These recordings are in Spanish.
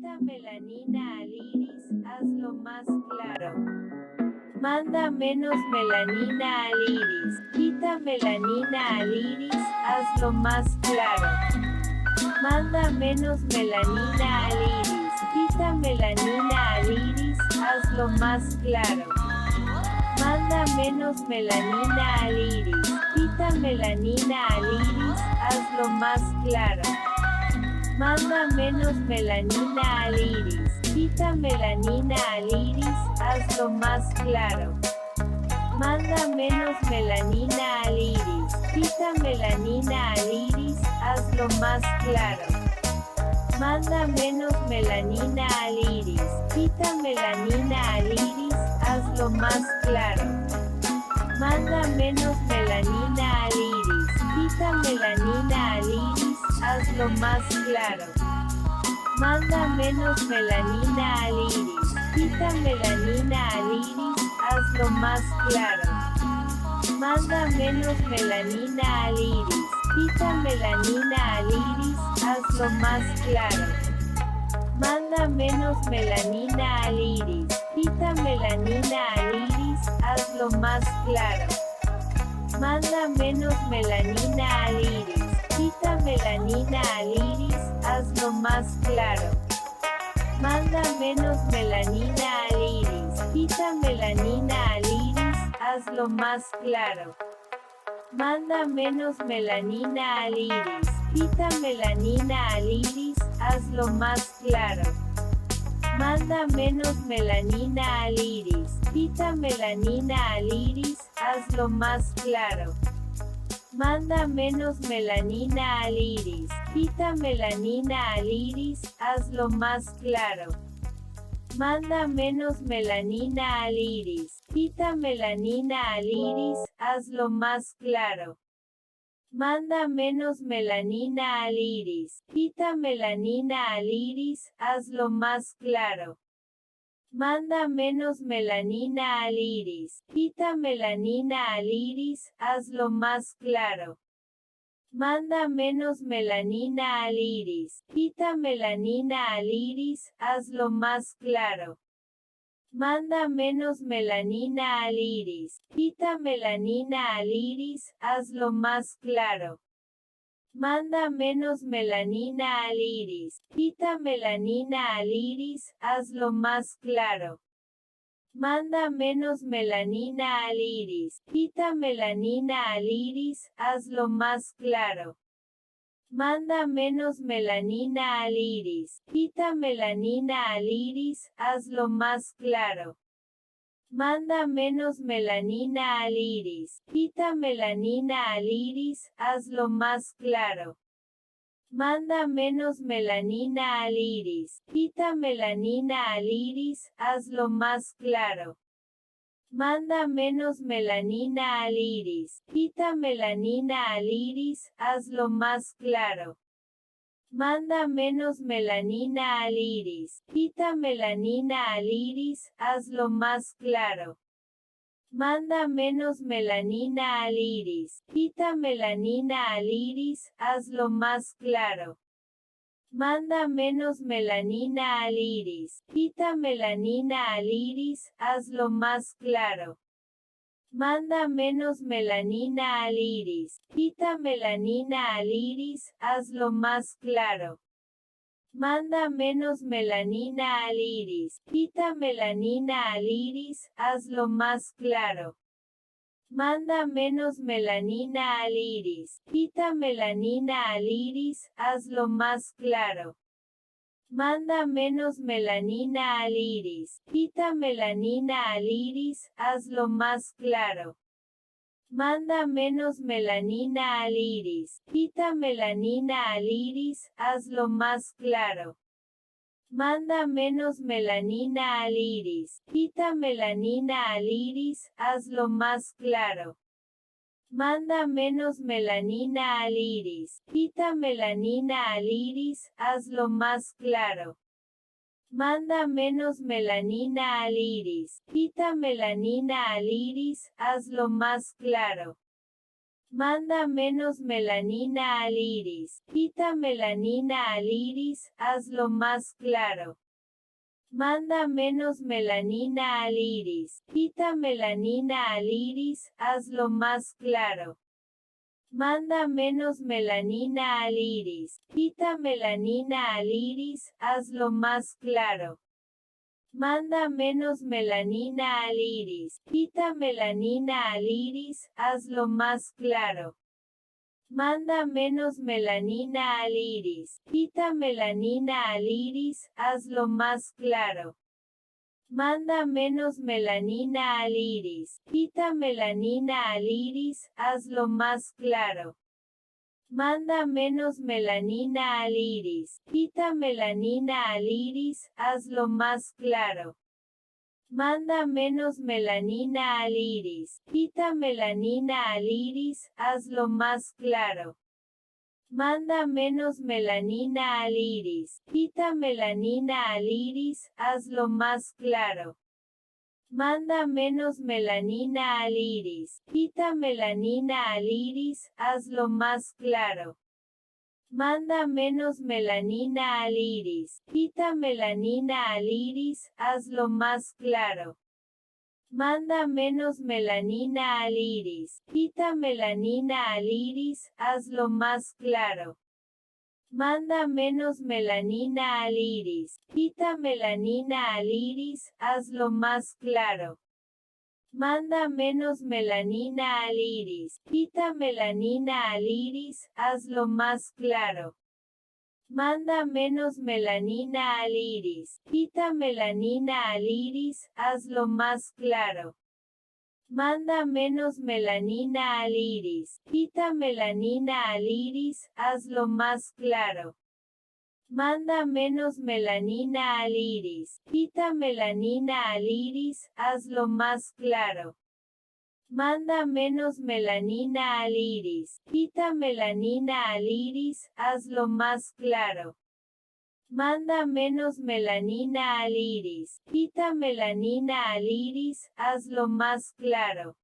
Quita melanina al iris, hazlo más claro. Manda menos melanina al iris. Quita melanina al iris, hazlo más claro. Manda menos melanina al iris. Quita melanina al iris, hazlo más claro. Manda menos melanina al iris. Quita melanina al iris, hazlo más claro. Manda menos melanina al iris. Quita melanina al iris, hazlo más claro. Manda menos melanina al iris. Quita melanina al iris, hazlo más claro. Manda menos melanina al iris. Quita melanina al iris, hazlo más claro. Manda menos melanina al iris. Quita melanina al iris, hazlo más claro. Manda menos melanina al iris. Quita melanina al iris, hazlo más claro. Manda menos melanina al iris. Quita melanina al iris, hazlo más claro. Manda menos melanina al iris. Quita melanina al iris, hazlo más claro. Manda menos melanina al iris. Quita melanina al iris, hazlo más claro. Manda menos melanina al iris. Quita melanina al iris, hazlo más claro. Manda menos melanina al iris. Quita melanina al iris, hazlo más claro. Manda menos melanina al iris. Quita melanina al iris, hazlo más claro. Manda menos melanina al iris. Quita melanina al iris, hazlo más claro. Manda menos melanina al iris. Quita melanina al iris, hazlo más claro. Manda menos melanina al iris. Quita melanina al iris, hazlo más claro. Manda menos melanina al iris. Quita melanina al iris, hazlo más claro. Manda menos melanina al iris. Quita melanina al iris, hazlo más claro. Manda menos melanina al iris. Quita melanina al iris, hazlo más claro. Manda menos melanina al iris. Quita melanina al iris, hazlo más claro. Manda menos melanina al iris. Quita melanina al iris, hazlo más claro. Manda menos melanina al iris. Quita melanina al iris, hazlo más claro. Manda menos melanina al iris. Quita melanina al iris, hazlo más claro. Manda menos melanina al iris. Quita melanina al iris, hazlo más claro. Manda menos melanina al iris. Quita melanina al iris, hazlo más claro. Manda menos melanina al iris. Quita melanina al iris, hazlo más claro. Manda menos melanina al iris. Quita melanina al iris, hazlo más claro. Manda menos melanina al iris. Quita melanina al iris, hazlo más claro. Manda menos melanina al iris. Quita melanina al iris, hazlo más claro. Manda menos melanina al iris. Quita melanina al iris, hazlo más claro. Manda menos melanina al iris. Quita melanina al iris, hazlo más claro. Manda menos melanina al iris. Quita melanina al iris, hazlo más claro. Manda menos melanina al iris. Quita melanina al iris, hazlo más claro. Manda menos melanina al iris. Quita melanina al iris, hazlo más claro. Manda menos melanina al iris. Quita melanina al iris, hazlo más claro. Manda menos melanina al iris. Quita melanina al iris, hazlo más claro. Manda menos melanina al iris. Quita melanina al iris, hazlo más claro. Manda menos melanina al iris. Quita melanina al iris, hazlo más claro. Manda menos melanina al iris. Quita melanina al iris, hazlo más claro. Manda menos melanina al iris. Quita melanina al iris, hazlo más claro. Manda menos melanina al iris. Quita melanina al iris, hazlo más claro. Manda menos melanina al iris. Quita melanina al iris, hazlo más claro. Manda menos melanina al iris. Quita melanina al iris, hazlo más claro. Manda menos melanina al iris. Quita melanina al iris, hazlo más claro. Manda menos melanina al iris. Quita melanina al iris, hazlo más claro. Manda menos melanina al iris. Quita melanina al iris, hazlo más claro. Manda menos melanina al iris. Quita melanina al iris, hazlo más claro. Manda menos melanina al iris. Quita melanina al iris, hazlo más claro. Manda menos melanina al iris. Quita melanina al iris, hazlo más claro. Manda menos melanina al iris. Quita melanina al iris, hazlo más claro. Manda menos melanina al iris. Quita melanina al iris, hazlo más claro. Manda menos melanina al iris. Quita melanina al iris, hazlo más claro. Manda menos melanina al iris. Quita melanina al iris, hazlo más claro. Manda menos melanina al iris. Quita melanina al iris, hazlo más claro. Manda menos melanina al iris. Quita melanina al iris, hazlo más claro.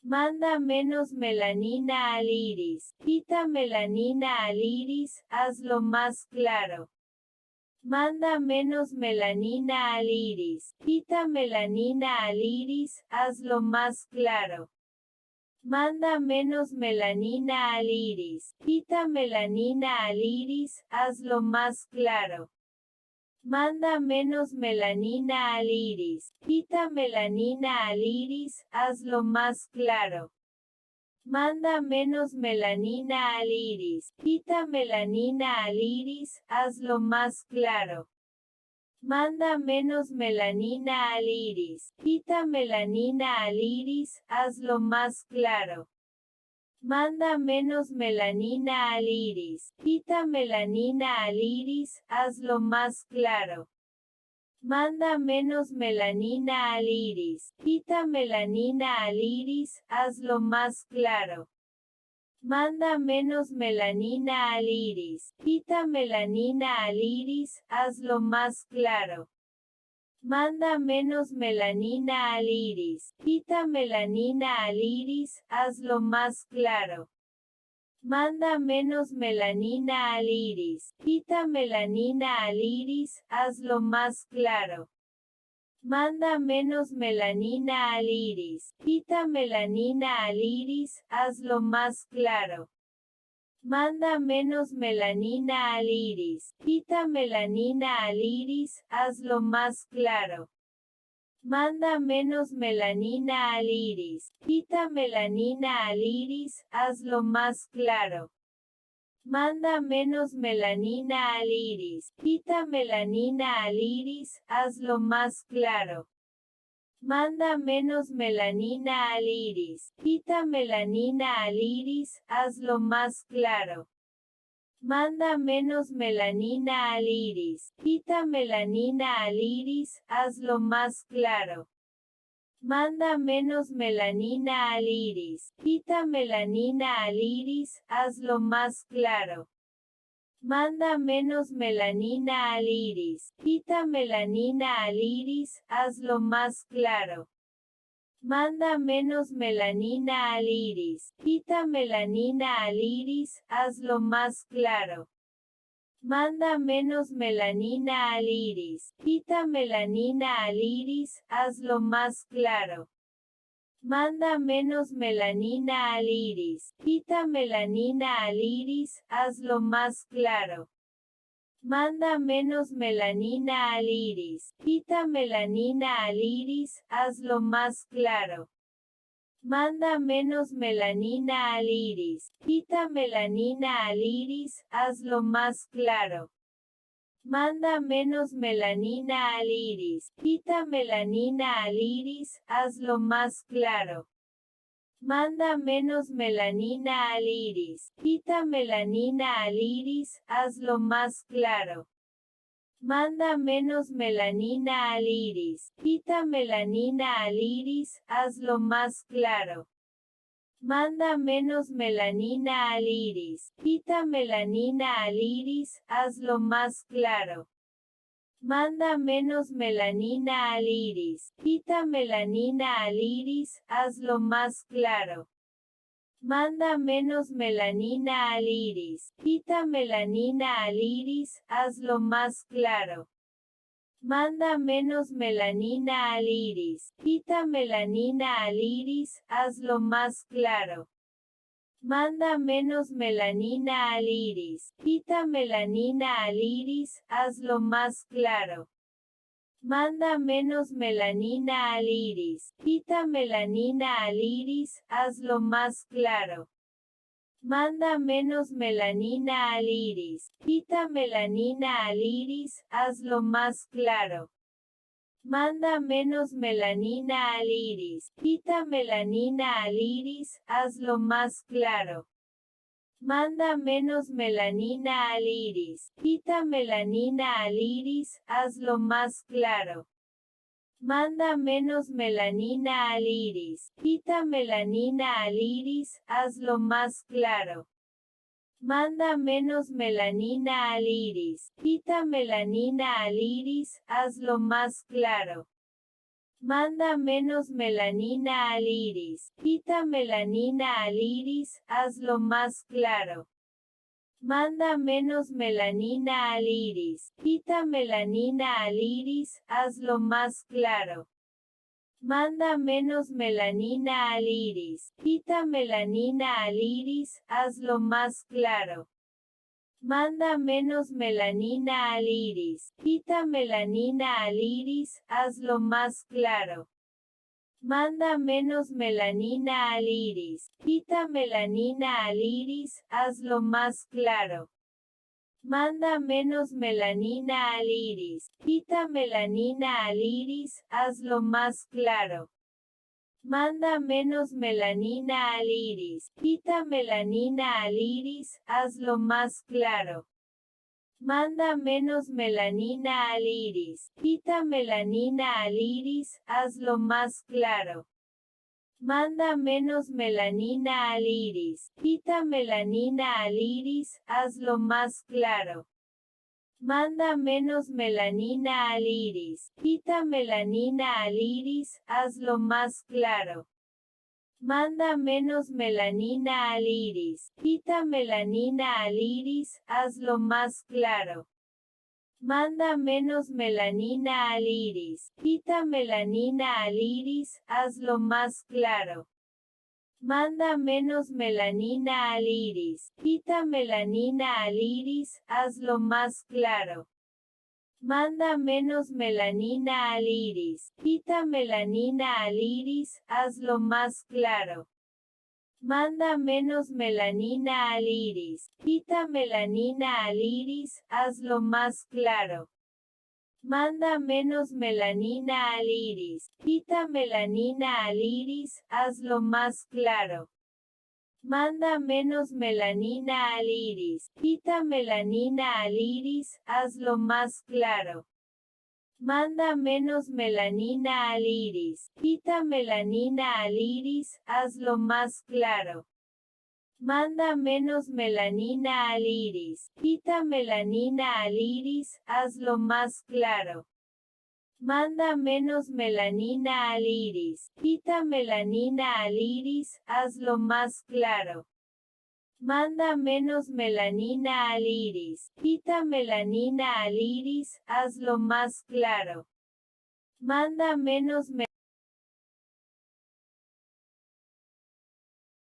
Manda menos melanina al iris. Quita melanina al iris, hazlo más claro. Manda menos melanina al iris. Quita melanina al iris, hazlo más claro. Manda menos melanina al iris. Quita melanina al iris, hazlo más claro. Manda menos melanina al iris. Quita melanina al iris, hazlo más claro. Manda menos melanina al iris. Quita melanina al iris, hazlo más claro. Manda menos melanina al iris. Quita melanina al iris, hazlo más claro. Manda menos melanina al iris. Quita melanina al iris, hazlo más claro. Manda menos melanina al iris. Quita melanina al iris, hazlo más claro. Manda menos melanina al iris. Quita melanina al iris, hazlo más claro. Manda menos melanina al iris. Quita melanina al iris, hazlo más claro. Manda menos melanina al iris. Quita melanina al iris, hazlo más claro. Manda menos melanina al iris. Quita melanina al iris, hazlo más claro. Manda menos melanina al iris. Quita melanina al iris, hazlo más claro. Manda menos melanina al iris. Quita melanina al iris, hazlo más claro. Manda menos melanina al iris. Quita melanina al iris, hazlo más claro. Manda menos melanina al iris. Quita melanina al iris, hazlo más claro. Manda menos melanina al iris. Quita melanina al iris, hazlo más claro. Manda menos melanina al iris. Quita melanina al iris, hazlo más claro. Manda menos melanina al iris. Quita melanina al iris, hazlo más claro. Manda menos melanina al iris. Quita melanina al iris, hazlo más claro. Manda menos melanina al iris. Quita melanina al iris, hazlo más claro. Manda menos melanina al iris. Quita melanina al iris, hazlo más claro. Manda menos melanina al iris. Quita melanina al iris, hazlo más claro. Manda menos melanina al iris. Quita melanina al iris, hazlo más claro. Manda menos melanina al iris. Quita melanina al iris, hazlo más claro. Manda menos melanina al iris. Quita melanina al iris, hazlo más claro. Manda menos melanina al iris. Quita melanina al iris, hazlo más claro. Manda menos melanina al iris. Quita melanina al iris, hazlo más claro. Manda menos melanina al iris. Quita melanina al iris, hazlo más claro. Manda menos melanina al iris. Quita melanina al iris, hazlo más claro. Manda menos melanina al iris. Quita melanina al iris, hazlo más claro. Manda menos melanina al iris. Quita melanina al iris, hazlo más claro. Manda menos melanina al iris. Quita melanina al iris, hazlo más claro. Manda menos melanina al iris. Quita melanina al iris, hazlo más claro. Manda menos melanina al iris. Quita melanina al iris, hazlo más claro. Manda menos melanina al iris. Quita melanina al iris, hazlo más claro. Manda menos melanina al iris. Quita melanina al iris, hazlo más claro. Manda menos melanina al iris. Quita melanina al iris, hazlo más claro. Manda menos melanina al iris. Quita melanina al iris, hazlo más claro. Manda menos melanina al iris. Quita melanina al iris, hazlo más claro. Manda menos melanina al iris. Quita melanina al iris, hazlo más claro. Manda menos melanina al iris. Quita melanina al iris, hazlo más claro. Manda menos melanina al iris. Quita melanina al iris, hazlo más claro. Manda menos melanina al iris. Quita melanina al iris, hazlo más claro. Manda menos melanina al iris. Quita melanina al iris, hazlo más claro. Manda menos melanina al iris. Quita melanina al iris, hazlo más claro. Manda menos melanina al iris. Quita melanina al iris, hazlo más claro. Manda menos melanina al iris. Quita melanina al iris, hazlo más claro. Manda menos melanina al iris. Quita melanina al iris, hazlo más claro. Manda menos melanina al iris. Quita melanina al iris, hazlo más claro. Manda menos melanina al iris. Quita melanina al iris, hazlo más claro. Manda menos melanina al iris. Quita melanina al iris, hazlo más claro. Manda menos melanina al iris. Quita melanina al iris, hazlo más claro. Manda menos melanina al iris. Quita melanina al iris, hazlo más claro. Manda menos melanina al iris. Quita melanina al iris, hazlo más claro. Manda menos melanina al iris. Quita melanina al iris, hazlo más claro. Manda menos melanina al iris. Quita melanina al iris, hazlo más claro. Manda menos melanina al iris. Quita melanina al iris, hazlo más claro. Manda menos melanina al iris. Quita melanina al iris, hazlo más claro. Manda menos melanina.